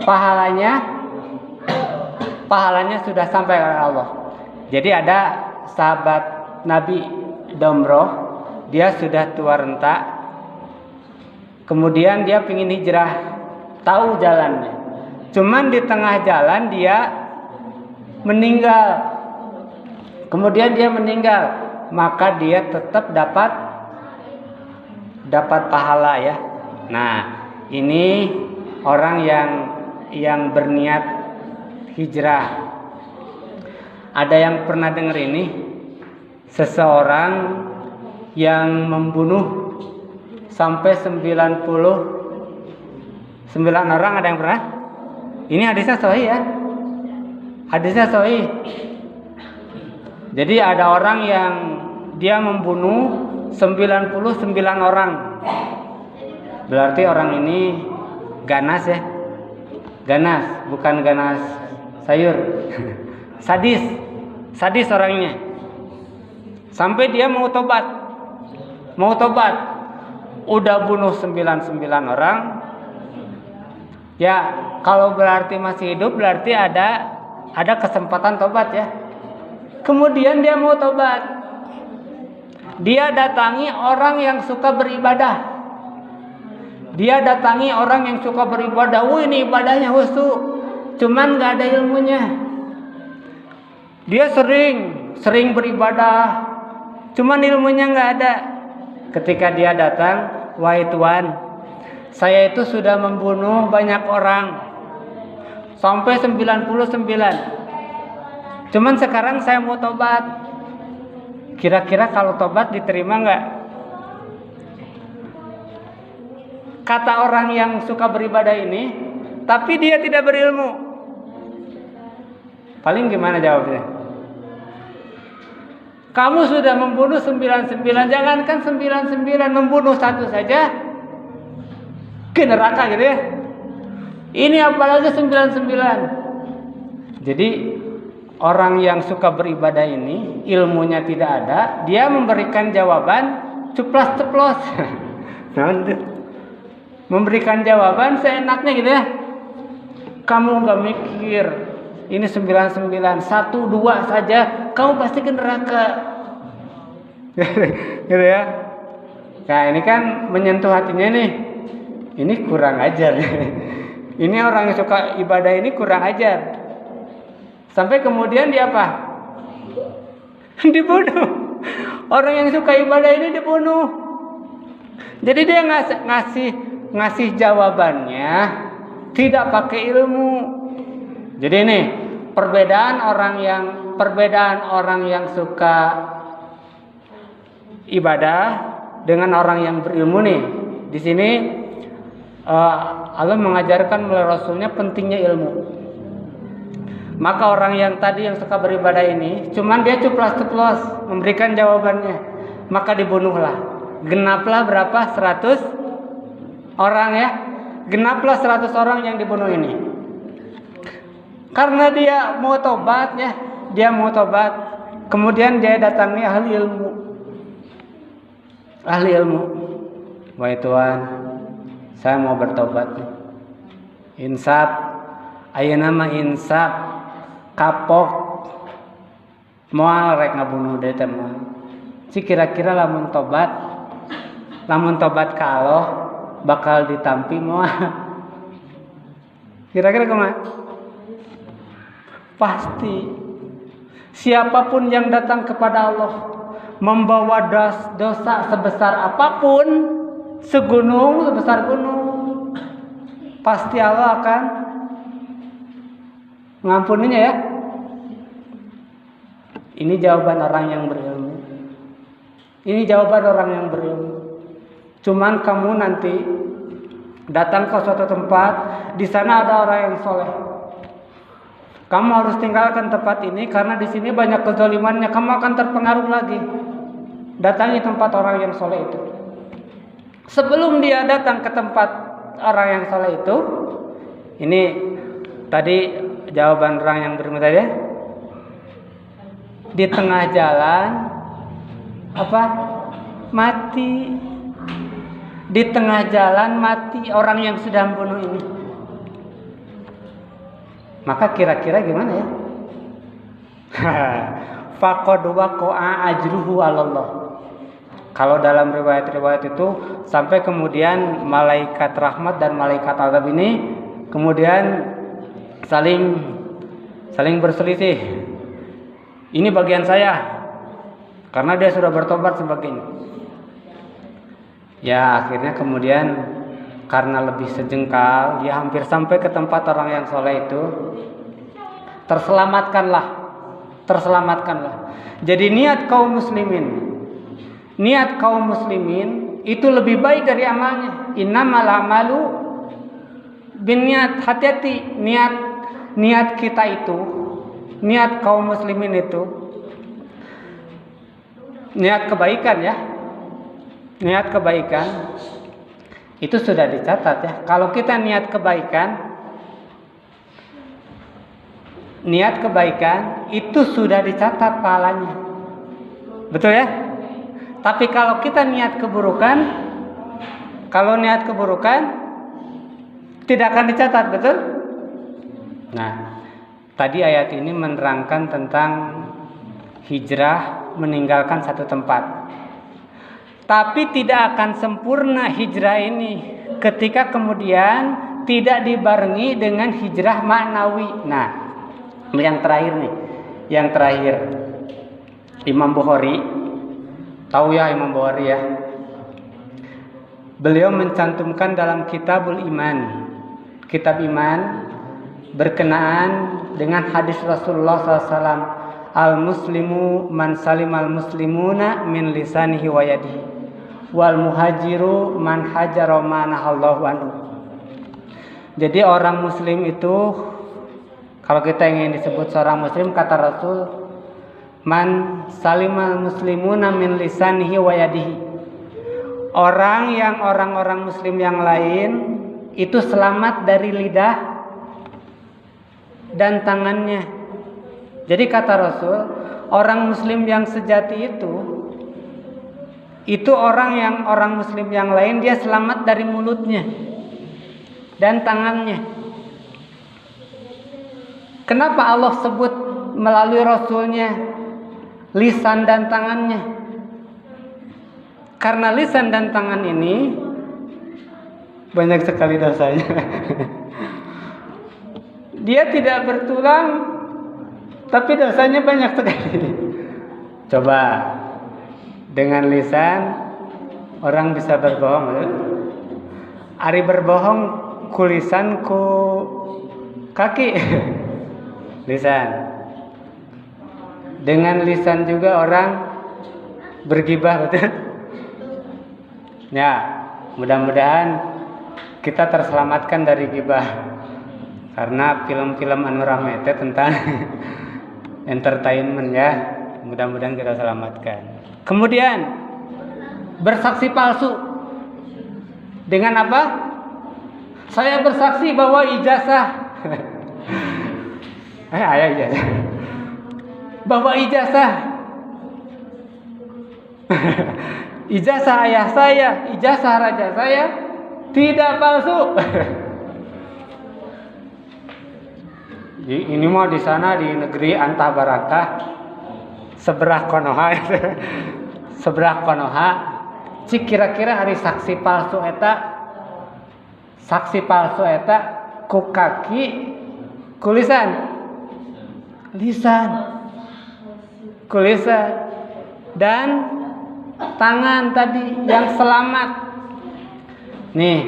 pahalanya sudah sampai kepada Allah. Jadi ada sahabat Nabi Domroh, dia sudah tua renta. Kemudian dia ingin hijrah, tahu jalannya. Cuman di tengah jalan dia meninggal. Kemudian dia meninggal, maka dia tetap dapat pahala ya. Nah, ini orang yang berniat hijrah. Ada yang pernah dengar ini? Seseorang yang membunuh sampai 99 orang, ada yang pernah? Ini hadisnya sahih ya. Hadisnya sahih. Jadi ada orang yang dia membunuh 99 orang. Berarti orang ini ganas ya. Ganas, bukan ganas sayur. Sadis orangnya. Sampai dia mau tobat. Udah bunuh 99 orang. Ya, kalau berarti masih hidup berarti ada kesempatan tobat ya. Kemudian dia mau tobat. Dia datangi orang yang suka beribadah. Ini ibadahnya khusyuk. Cuman gak ada ilmunya. Dia sering beribadah. Cuman ilmunya gak ada. Ketika dia datang, wahai Tuhan, saya itu sudah membunuh banyak orang. Sampai 99. Cuman sekarang saya mau tobat. Kira-kira kalau tobat diterima nggak? Kata orang yang suka beribadah ini, tapi dia tidak berilmu. Paling gimana jawabnya? Kamu sudah membunuh 99, jangankan 99, membunuh satu saja ke neraka gitu ya. Ini apalagi 99. Jadi orang yang suka beribadah ini ilmunya tidak ada, dia memberikan jawaban cuplas-ceplos. Memberikan jawaban seenaknya gitu ya. Kamu nggak mikir ini 99, 1, 2 saja kamu pasti ke neraka. Gitu ya. Nah, ini kan menyentuh hatinya nih. Ini kurang ajar. Ini orang yang suka ibadah ini kurang ajar. Sampai kemudian dia apa? Dibunuh. Orang yang suka ibadah ini dibunuh. Jadi dia ngasih jawabannya tidak pakai ilmu. Jadi ini perbedaan orang yang suka ibadah dengan orang yang berilmu nih. Di sini Allah mengajarkan melalui Rasulnya pentingnya ilmu. Maka orang yang tadi yang suka beribadah ini, cuman dia cuplas-ceplos memberikan jawabannya, maka dibunuhlah. Genaplah berapa? 100 orang ya. Genaplah 100 orang yang dibunuh ini. Karena dia mau tobat ya, dia mau tobat. Kemudian dia datangi ahli ilmu. Ahli ilmu. Wahai Tuhan, saya mau bertobat. Insaf, ayeuna mah insaf, kapok, moal rek ngabunuh deui teh mah. Si kira-kira lamun tobat ka Allah bakal ditampi moal. Kira-kira kumaha? Pasti siapapun yang datang kepada Allah membawa dosa sebesar apapun, sebesar gunung, pasti Allah akan mengampuninya ya. Ini jawaban orang yang berilmu. Ini jawaban orang yang berilmu. Cuman kamu nanti datang ke suatu tempat, di sana ada orang yang soleh. Kamu harus tinggalkan tempat ini karena di sini banyak kezalimannya. Kamu akan terpengaruh lagi. Datangi tempat orang yang soleh itu. Sebelum dia datang ke tempat orang yang soleh itu, ini tadi jawaban orang yang berilmu tadi ya. Di tengah jalan apa? Mati. Di tengah jalan mati orang yang sudah membunuh ini. Maka kira-kira gimana ya? Faqad waqa'a ajruhu 'alallah. Kalau dalam riwayat-riwayat itu sampai kemudian malaikat rahmat dan malaikat azab ini kemudian saling berselisih. Ini bagian saya karena dia sudah bertobat sebagainya. Ya akhirnya kemudian karena lebih sejengkal dia hampir sampai ke tempat orang yang soleh itu. Terselamatkanlah. Jadi niat kaum muslimin itu lebih baik dari amalnya. Innamal a'malu binniat. Hati-hati niat kita itu, niat kaum muslimin itu niat kebaikan ya. Niat kebaikan itu sudah dicatat ya. Kalau kita niat kebaikan itu sudah dicatat pahalanya. Betul ya? Tapi kalau kita niat keburukan tidak akan dicatat, betul? Nah, tadi ayat ini menerangkan tentang hijrah meninggalkan satu tempat. Tapi tidak akan sempurna hijrah ini ketika kemudian tidak dibarengi dengan hijrah maknawi. Nah, yang terakhir Imam Bukhari, tahu ya Imam Bukhari ya? Beliau mencantumkan dalam kitab iman berkenaan dengan hadis Rasulullah SAW. al-muslimu man salimal muslimuna min lisanihi wa yadihi wal muhajiru man hajara ma nahallahu anhu. Jadi orang muslim itu, kalau kita ingin disebut seorang muslim, kata Rasul, man salimal muslimuna min lisanihi wa yadihi. Orang muslim yang lain itu selamat dari lidah dan tangannya. Jadi kata Rasul, orang muslim yang sejati itu orang muslim yang lain, dia selamat dari mulutnya dan tangannya. Kenapa Allah sebut melalui Rasulnya lisan dan tangannya? Karena lisan dan tangan ini banyak sekali dosanya. Dia tidak bertulang, tapi dosanya banyak sekali. Coba, dengan lisan orang bisa berbohong. Ari berbohong ku lisan ku kaki. Lisan. Dengan lisan juga orang bergibah, betul? Ya, mudah-mudahan kita terselamatkan dari gibah. Karena film-film anu rame tentang entertainment ya. Mudah-mudahan kita selamatkan. Kemudian bersaksi palsu. Dengan apa? Saya bersaksi bahwa ijazah ayah ijazah. Bahwa ijazah ijazah ayah saya, ijazah raja saya tidak palsu. Ini mah di sana di negeri Antah Barata, seberah Konoha, seberah Konoha. Cik kira-kira hari saksi palsu eta ku kaki, ku lisan, kulisan dan tangan tadi yang selamat. Nih,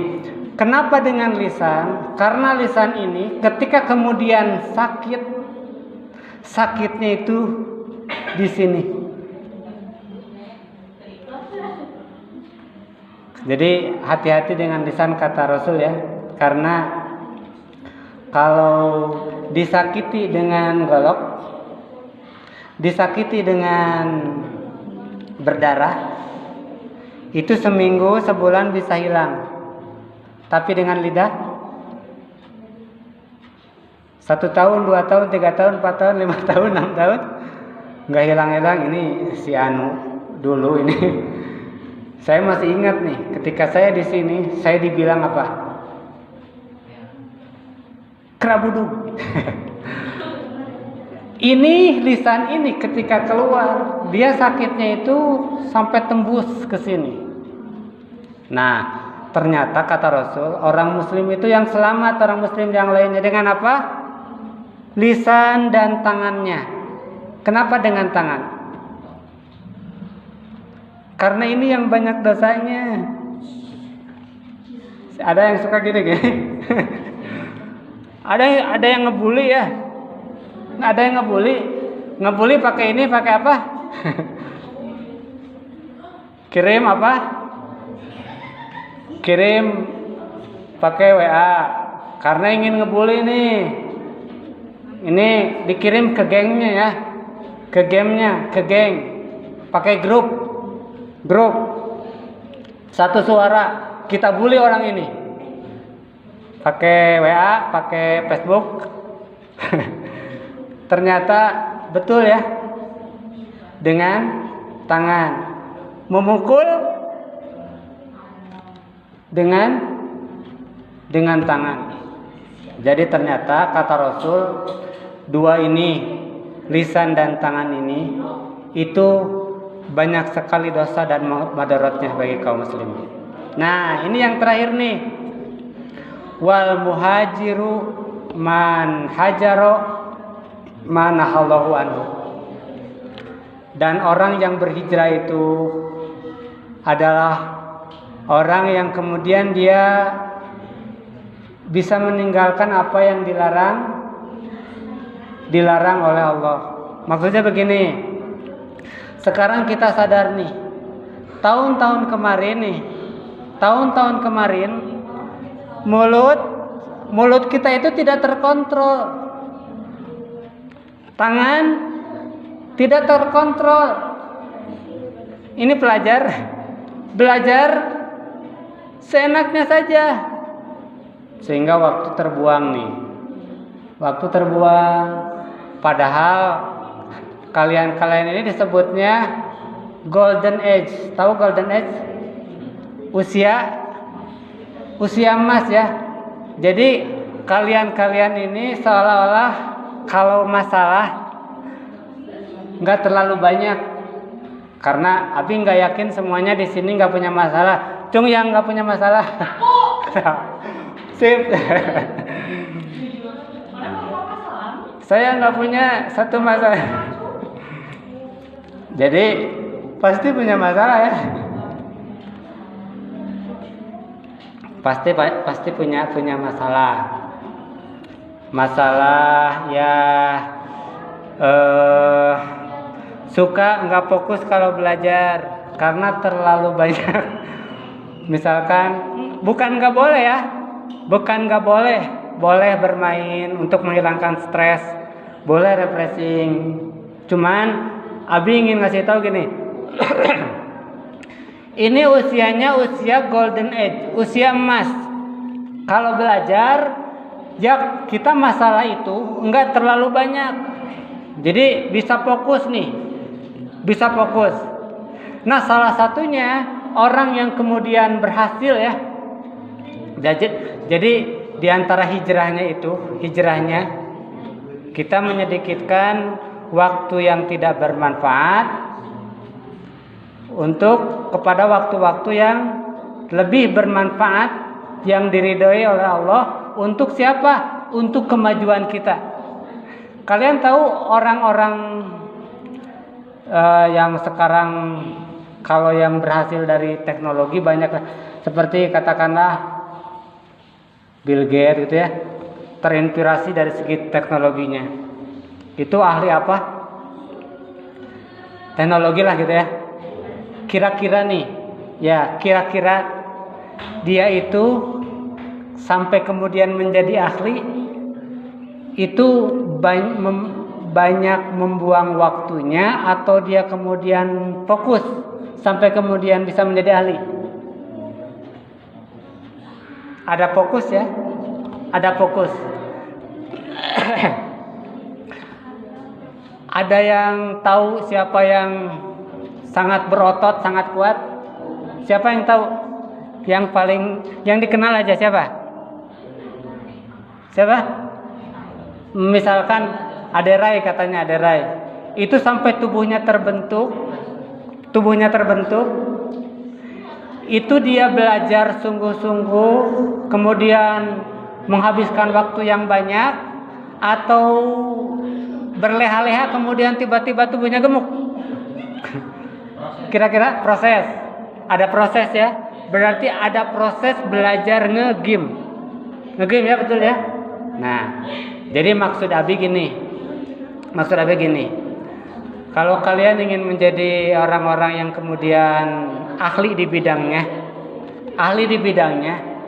kenapa dengan lisan? Karena lisan ini ketika kemudian sakitnya itu di sini. Jadi hati-hati dengan lisan, kata Rasul ya, karena kalau disakiti dengan golok, disakiti dengan berdarah, itu seminggu sebulan bisa hilang. Tapi dengan lidah 1 tahun, 2 tahun, 3 tahun, 4 tahun, 5 tahun, 6 tahun nggak hilang-hilang. Ini si Anu dulu ini. Saya masih ingat nih, ketika saya di sini, saya dibilang apa? Kerabudung. Ini lisan ini ketika keluar, dia sakitnya itu sampai tembus ke sini. Nah, ternyata kata Rasul, orang muslim itu yang selamat, orang muslim yang lainnya dengan apa? Lisan dan tangannya. Kenapa dengan tangan? Karena ini yang banyak dosanya. Ada yang suka gini. Ada yang ngebully ya. Ada yang ngebully pakai ini, pakai apa? Kirim apa? Kirim pakai WA karena ingin ngebully nih. Ini dikirim ke gengnya ya, ke gamenya, ke geng, pakai grup satu suara kita bully orang ini, pakai WA, pakai Facebook. Ternyata betul ya, dengan tangan memukul dengan tangan. Jadi ternyata kata Rasul, dua ini, lisan dan tangan ini, itu banyak sekali dosa dan madaratnya bagi kaum muslimin. Nah, ini yang terakhir nih. Wal muhajiru man hajaro manahallahu anhu. Dan orang yang berhijrah itu adalah orang yang kemudian dia bisa meninggalkan apa yang dilarang oleh Allah, Maksudnya begini, sekarang kita sadar nih, tahun-tahun kemarin mulut kita itu tidak terkontrol, tangan tidak terkontrol. Ini belajar seenaknya saja, sehingga waktu terbuang. Padahal kalian ini disebutnya golden age. Tahu golden age? Usia emas ya. Jadi kalian ini seolah-olah kalau masalah nggak terlalu banyak, karena Abi nggak yakin semuanya di sini nggak punya masalah. Cung yang nggak punya masalah. Sip. Saya nggak punya satu masalah. Jadi pasti punya masalah ya. Pasti punya masalah. Masalah ya, suka nggak fokus kalau belajar karena terlalu banyak. Misalkan bukan nggak boleh boleh bermain untuk menghilangkan stres, boleh refreshing. Cuman Abi ingin ngasih tahu gini. Ini usianya usia golden age, usia emas. Kalau belajar, ya kita masalah itu enggak terlalu banyak. Jadi bisa fokus nih. Nah, salah satunya orang yang kemudian berhasil ya. Jadi di antara hijrahnya kita menyedikitkan waktu yang tidak bermanfaat untuk kepada waktu-waktu yang lebih bermanfaat, yang diridhoi oleh Allah. Untuk siapa? Untuk kemajuan kita. Kalian tahu orang-orang yang sekarang kalau yang berhasil dari teknologi banyak, seperti katakanlah Bill Gates gitu ya, terinspirasi dari segi teknologinya. Itu ahli apa? Teknologi lah gitu ya. Kira-kira dia itu sampai kemudian menjadi ahli itu banyak membuang waktunya, atau dia kemudian fokus sampai kemudian bisa menjadi ahli? Ada fokus ya, ada fokus. Ada yang tahu siapa yang sangat berotot, sangat kuat? Siapa yang tahu? Yang dikenal aja siapa? Misalkan Aderai, katanya Aderai. Itu sampai tubuhnya terbentuk. Itu dia belajar sungguh-sungguh, kemudian menghabiskan waktu yang banyak, atau berleha-leha kemudian tiba-tiba tubuhnya gemuk? Kira-kira proses. Ada proses ya. Berarti ada proses belajar nge-game ya, betul ya? Nah, jadi maksud Abi gini. Kalau kalian ingin menjadi orang-orang yang kemudian ahli di bidangnya,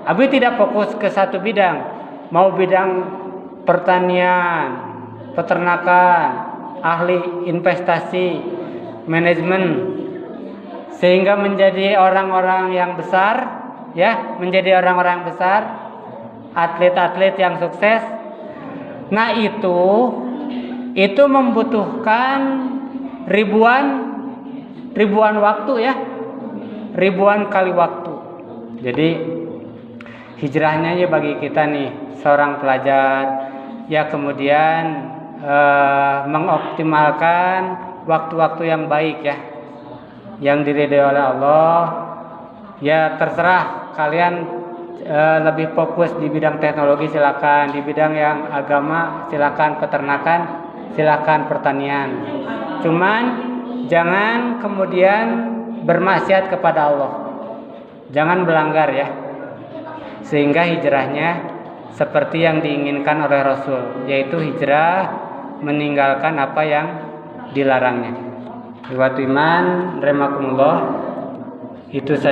Abi tidak fokus ke satu bidang. Mau bidang pertanian, peternakan, ahli investasi, manajemen, sehingga menjadi orang-orang yang besar ya, atlet-atlet yang sukses. Nah, itu membutuhkan ribuan waktu ya, ribuan kali waktu. Jadi hijrahnya ya bagi kita nih seorang pelajar ya, kemudian mengoptimalkan waktu-waktu yang baik ya, yang diridhai oleh Allah. Ya terserah kalian lebih fokus di bidang teknologi silakan, di bidang yang agama silakan, peternakan silakan, pertanian. Cuman jangan kemudian bermaksiat kepada Allah, jangan melanggar ya, sehingga hijrahnya seperti yang diinginkan oleh Rasul, yaitu hijrah meninggalkan apa yang dilarangnya. Ikhwatul iman rahimakumullah, itu saja